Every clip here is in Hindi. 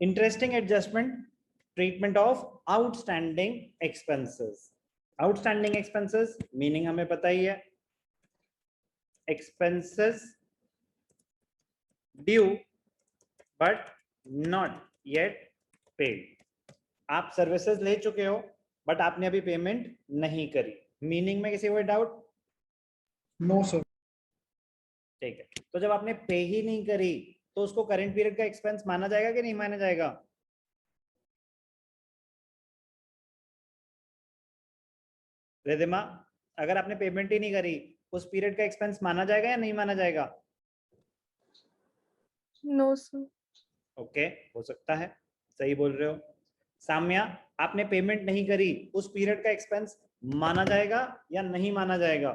Interesting adjustment, treatment of outstanding expenses. Outstanding expenses meaning हमें पता ही है, expenses due but not yet paid. आप सर्विसेज ले चुके हो बट आपने अभी पेमेंट नहीं करी, मीनिंग में किसी को डाउट? No sir. ठीक है, तो जब आपने पे ही नहीं करी तो उसको करंट पीरियड का एक्सपेंस माना जाएगा कि नहीं माना जाएगा? रिधिमा, अगर आपने पेमेंट ही नहीं करी उस पीरियड का एक्सपेंस माना जाएगा या नहीं माना जाएगा? No sir. ओके, हो सकता है, सही बोल रहे हो। साम्या, आपने पेमेंट नहीं करी उस पीरियड का एक्सपेंस माना जाएगा या नहीं माना जाएगा?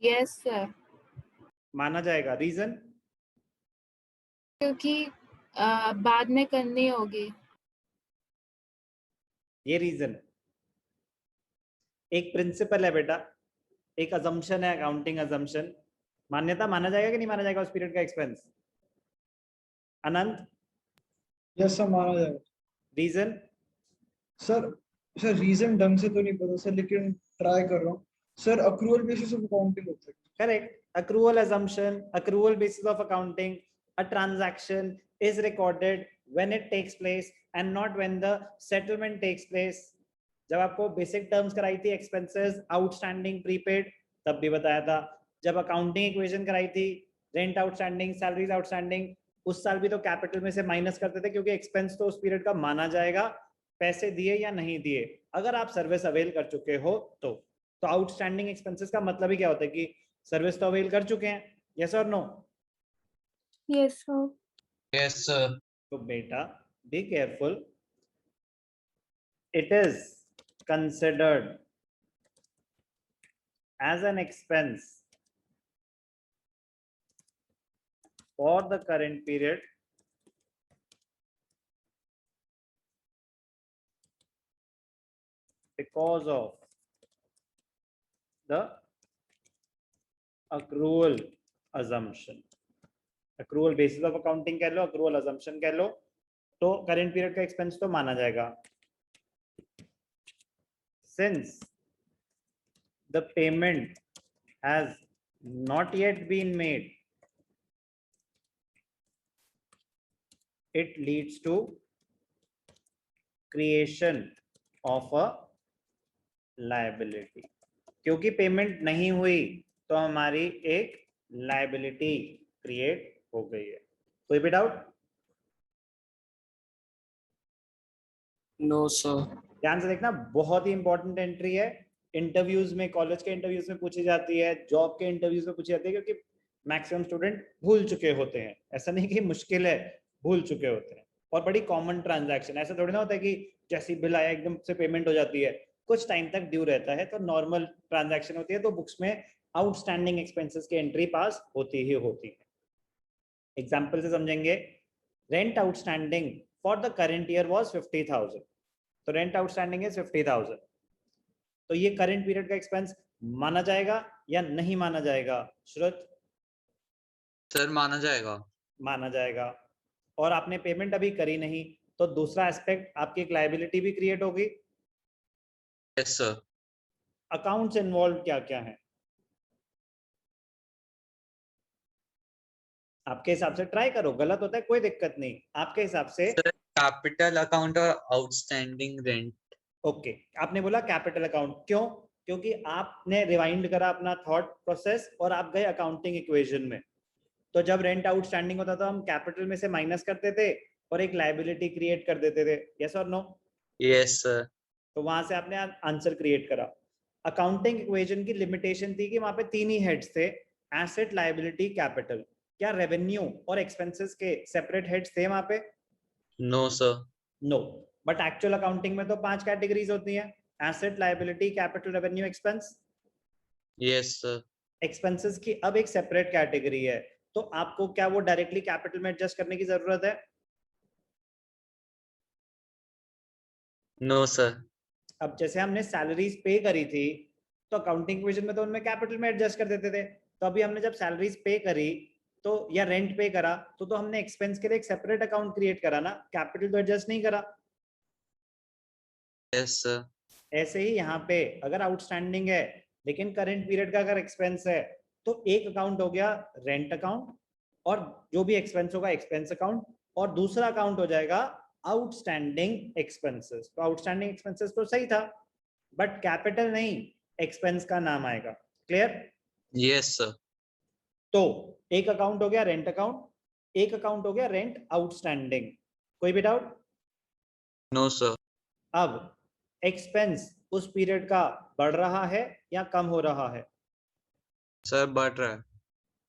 Yes sir. माना जाएगा, रीजन? क्योंकि बाद में करनी होगी। ये रीजन, एक प्रिंसिपल है बेटा, एक अजम्पशन है, अकाउंटिंग अजम्पशन। मान्यता माना जाएगा कि नहीं माना जाएगा उस पीरियड का एक्सपेंस? अनंत? यस सर, माना जाएगा। रीजन? सर रीजन ढंग से तो नहीं पता सर, लेकिन ट्राई कर रहा हूँ sir. Accrual basis of accounting होता है। Correct, accrual assumption, accrual basis of accounting. A transaction is recorded when it takes place and not when the settlement takes place. जब आपको बेसिक टर्म्स कराई थी, एक्सपेंसेस, आउटस्टैंडिंग, प्रीपेड, तब भी बताया था। जब अकाउंटिंग इक्वेशन कराई थी, रेंट आउटस्टैंडिंग, सैलरीज आउटस्टैंडिंग, उस साल भी तो कैपिटल में से माइनस करते थे क्योंकि एक्सपेंस तो उस पीरियड का माना जाएगा, पैसे दिए या नहीं दिए, अगर आप सर्विस अवेल कर चुके हो तो आउटस्टैंडिंग एक्सपेंसेस का मतलब ही क्या होता है कि सर्विस तो अवेल कर चुके हैं, यस और no? Yes sir. Yes sir. तो बेटा be careful, it is considered as an expense for the current period because of the accrual assumption. accrual basis of accounting कह लो, accrual assumption कह लो, तो current period का expense तो माना जाएगा। Since the payment has not yet been made, it leads to creation of a liability. क्योंकि पेमेंट नहीं हुई तो हमारी एक लायबिलिटी क्रिएट हो गई है। कोई भी डाउट? No sir. ध्यान से देखना, बहुत ही इंपॉर्टेंट एंट्री है, इंटरव्यूज में, कॉलेज के इंटरव्यूज में पूछी जाती है, जॉब के इंटरव्यूज में पूछी जाती है, क्योंकि मैक्सिमम स्टूडेंट भूल चुके होते हैं। ऐसा नहीं कि मुश्किल है, भूल चुके होते हैं। और बड़ी कॉमन ट्रांजैक्शन, ऐसा थोड़ी ना होता है कि जैसी बिल आया एकदम से पेमेंट हो जाती है, कुछ टाइम तक ड्यू रहता है, तो नॉर्मल ट्रांजैक्शन होती है, तो बुक्स में आउटस्टैंडिंग एक्सपेंसेस की एंट्री पास होती ही होती है। एग्जाम्पल से समझेंगे, rent outstanding for the current year was 50,000, तो रेंट आउटस्टैंडिंग है 50,000, तो ये करंट पीरियड का एक्सपेंस माना जाएगा या नहीं माना जाएगा? श्रुत? सर माना जाएगा। माना जाएगा। और आपने पेमेंट अभी करी नहीं, तो दूसरा एस्पेक्ट, आपकी एक लायबिलिटी भी क्रिएट होगी। Yes sir. अकाउंट्स इन्वॉल्व क्या क्या है आपके हिसाब से? ट्राई करो, गलत होता है कोई दिक्कत नहीं, आपके हिसाब से। कैपिटल अकाउंट और आउटस्टैंडिंग रेंट। ओके, आपने बोला कैपिटल अकाउंट, क्यों? क्योंकि आपने रिवाइंड करा अपना थॉट प्रोसेस और आप गए अकाउंटिंग इक्वेशन में। तो जब रेंट आउटस्टैंडिंग होता था, हम कैपिटल में से माइनस करते थे और एक लायबिलिटी क्रिएट कर देते थे, यस और नो? Yes sir. तो वहां से आपने आंसर क्रिएट करा। अकाउंटिंग इक्वेशन की लिमिटेशन थी कि वहां पे तीन ही हेड्स थे, एसेट, लायबिलिटी, कैपिटल। क्या रेवेन्यू और एक्सपेंसेस के सेपरेट हेड्स थे वहां पे? No sir. No, but actual accounting में तो 5 कैटेगरीज होती हैं, asset, liability, capital, revenue, expense. Yes sir. Expenses की अब एक सेपरेट कैटेगरी है, तो आपको क्या वो डायरेक्टली कैपिटल में एडजस्ट करने की जरूरत है? No, sir. अब जैसे हमने सैलरीज पे करी थी तो अकाउंटिंग प्रोविजन में तो उनमें कैपिटल में एडजस्ट कर देते थे, तो अभी हमने जब सैलरीज पे करी तो या रेंट पे करा तो हमने एक्सपेंस के लिए एक सेपरेट अकाउंट क्रिएट करा ना, कैपिटल तो एडजस्ट नहीं करा। Yes, sir. ऐसे ही यहाँ पे अगर आउटस्टैंडिंग है लेकिन करंट पीरियड का अगर एक्सपेंस है तो एक अकाउंट हो गया रेंट अकाउंट और जो भी एक्सपेंस होगा एक्सपेंस अकाउंट, और दूसरा अकाउंट हो जाएगा आउटस्टैंडिंग एक्सपेंसेस। तो आउटस्टैंडिंग एक्सपेंसेस तो सही था बट कैपिटल नहीं, एक्सपेंस का नाम आएगा। क्लियर? Yes, sir. तो एक अकाउंट हो गया रेंट अकाउंट, एक अकाउंट हो गया रेंट आउटस्टैंडिंग। कोई भी डाउट? No, sir. अब एक्सपेंस उस पीरियड का बढ़ रहा है या कम हो रहा है? Sir, बढ़ रहा है.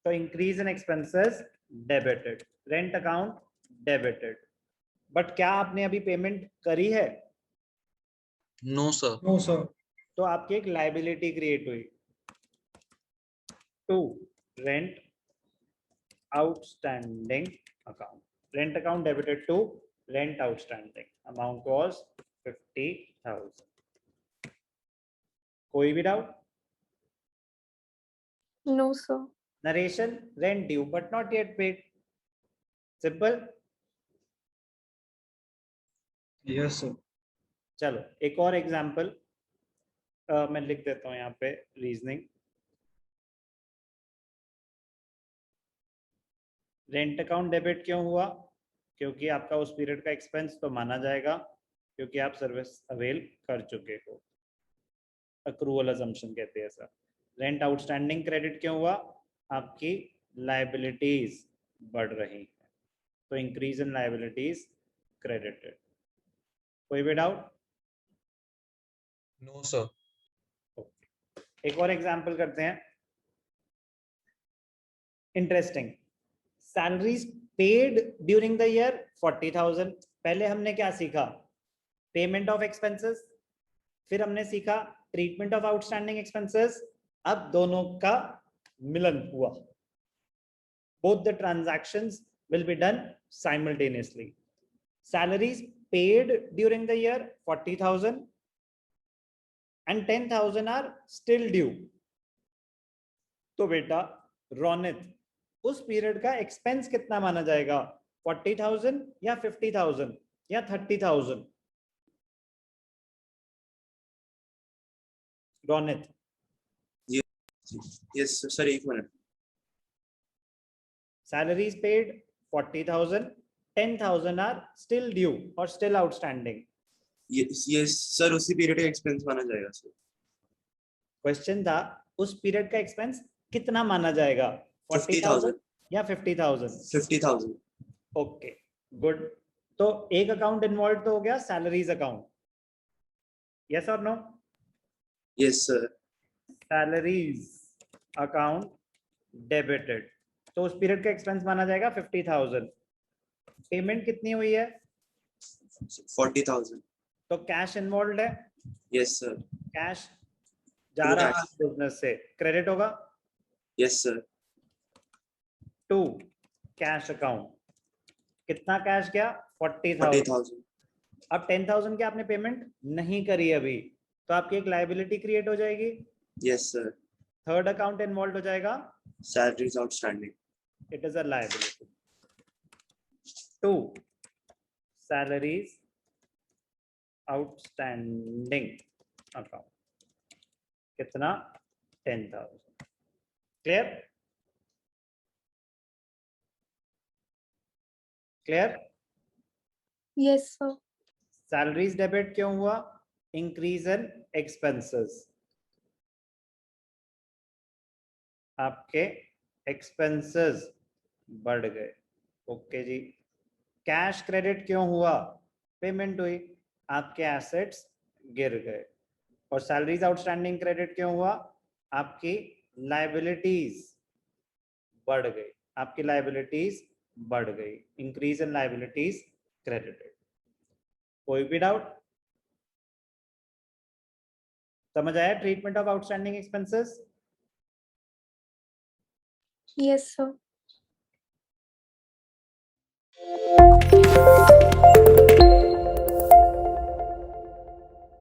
तो increase in expenses debited, rent account debited. But क्या आपने अभी पेमेंट करी है? No, sir. No sir. तो आपकी एक लायबिलिटी क्रिएट हुई to rent outstanding account, rent account debited to rent outstanding, amount was 50,000। कोई भी doubt? No, sir. Narration, rent due but not yet paid, simple. Yes sir. चलो एक और एग्जांपल मैं लिख देता हूं यहाँ पे रीजनिंग। रेंट अकाउंट डेबिट क्यों हुआ? क्योंकि आपका उस पीरियड का एक्सपेंस तो माना जाएगा क्योंकि आप सर्विस अवेल कर चुके हो, अक्रूवल अजम्पशन कहते हैं सर। रेंट आउटस्टैंडिंग क्रेडिट क्यों हुआ? आपकी लायबिलिटीज बढ़ रही है, तो इंक्रीज इन लायबिलिटीज क्रेडिटेड। कोई भी डाउट? No, sir. एक और एग्जांपल करते हैं, interesting. Salaries paid during the year 40,000। पहले हमने क्या सीखा? पेमेंट ऑफ एक्सपेंसेस, फिर हमने सीखा ट्रीटमेंट ऑफ आउटस्टैंडिंग एक्सपेंसेस। अब दोनों का मिलन हुआ, both the transactions will be done simultaneously. Salaries paid during the year 40,000 and 10,000 are still due। तो बेटा रोनित, उस पीरियड का एक्सपेंस कितना माना जाएगा? 40,000 या 50,000 या 30,000? रोनित? यस सर, एक minute. Salaries paid 40,000, 10,000 are still due or still outstanding। ये सर उसी पीरियड का एक्सपेंस माना जाएगा सर। क्वेश्चन था उस पीरियड का एक्सपेंस कितना माना जाएगा? 40,000 या 50,000? 50,000। Okay good. तो एक अकाउंट इन्वॉल्व तो हो गया, सैलरीज अकाउंट। यस और no? Yes sir. Salaries account debited, तो उस पीरियड का एक्सपेंस माना जाएगा 50,000। पेमेंट कितनी हुई है? 40,000। तो कैश इन्वॉल्व है? Yes sir. कैश जा True रहा cash। है बिजनेस से, क्रेडिट होगा yes sir. To cash account. कितना कैश गया? 40,000। 40,000। अब 10,000 की आपने पेमेंट नहीं करी अभी, तो आपकी एक लायबिलिटी क्रिएट हो जाएगी। Yes sir. Third account involve हो जाएगा, salaries outstanding. It is a liability to salaries outstanding account. कितना? 10,000। Clear? Clear? Yes, sir. Salaries debit क्यों हुआ? इंक्रीज इन एक्सपेंसेस, आपके एक्सपेंसेस बढ़ गए। ओके जी। कैश क्रेडिट क्यों हुआ? पेमेंट हुई, आपके एसेट्स गिर गए। और सैलरीज आउटस्टैंडिंग क्रेडिट क्यों हुआ? आपकी लायबिलिटीज बढ़ गई, आपकी लायबिलिटीज बढ़ गई, इंक्रीज इन लायबिलिटीज क्रेडिटेड। कोई भी डाउट? समझ आया treatment of outstanding expenses? Yes, sir.